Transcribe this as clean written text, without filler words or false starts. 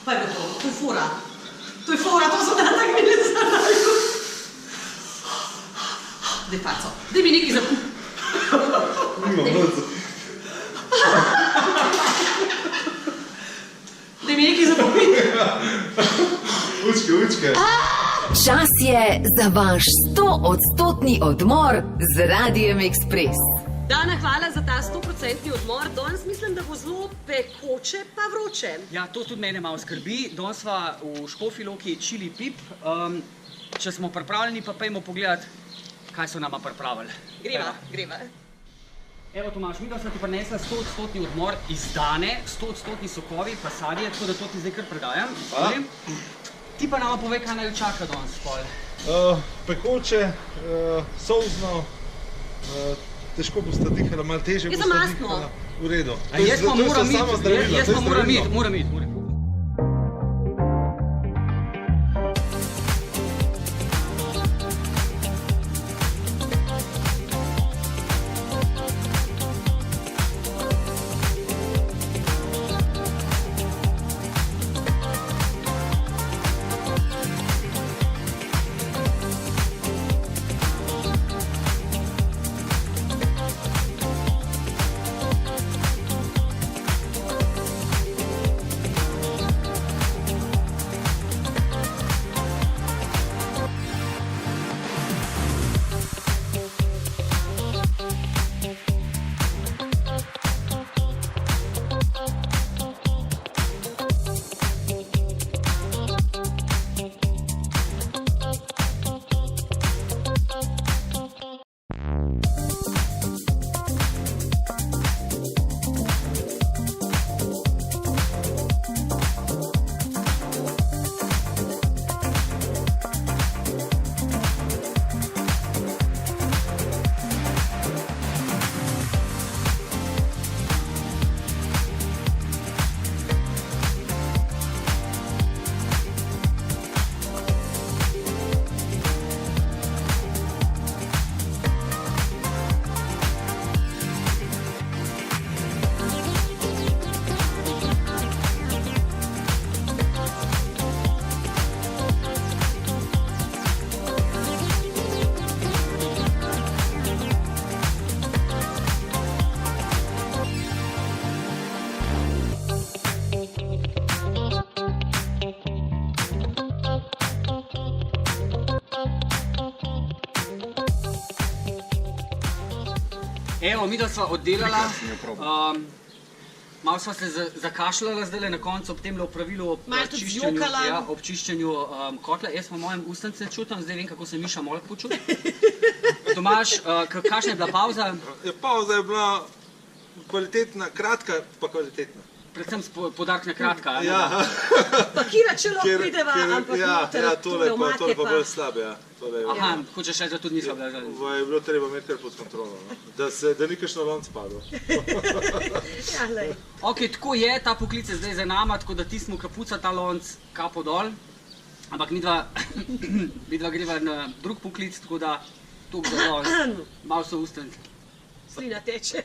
Pa je gotovo, to je fora. To je fora, to so dan tak mi ne zanajko. Daj, faco, daj mi nekaj za... Daj mi nekaj za popiti. Učke. Čas je za vaš 100-odstotni odmor z Radijem Ekspres. Dana, hvala za ta 100% odmor. Danes mislim, da bo zelo pekoče pa vroče. Ja, to tudi mene malo skrbi. Danes sva v Škofji Loki čili pip. Če smo pripravljeni, pa pojmo pogledati, kaj so nama pripravili. Greva. Evo, Tomaž, mi da sva ti prinesla 100% odmor iz Dane, 100% sokovi, pa sadje, tako da to ti zdaj kar predajam. Ti pa nama povej, kaj naj čaka danes pol. Pekoče, solzno, težko boste dihali, malo težje boste dihali. V redu. Jaz pa moram iti. Evo, mi da sva oddelala, malo sva se zakašljala zdaj na koncu ob temle opravilu ob čiščenju kotla. Jaz po mojem ustnice čutim, zdaj vem, kako se Miša Molk počuti. Tomaž, kakšna je bila pauza? Pauza je bila kvalitetna, kratka pa kvalitetna. Predvsem podarek na kratka. Pa kira čelo prideva, ampak tole pa bolj slabe. Aha, hočeš reči, da tudi nisva bila žalj. Je bilo treba imeti kar pod kontrolo, da ni kakšno lonc padel. Ok, tako je, ta poklic je zdaj za nama, tako da tismo kapuca ta lonc kapo dol. Ampak midva greva na drug poklic, tako da to bo za lonc. Malo so ustnice. Slina teče.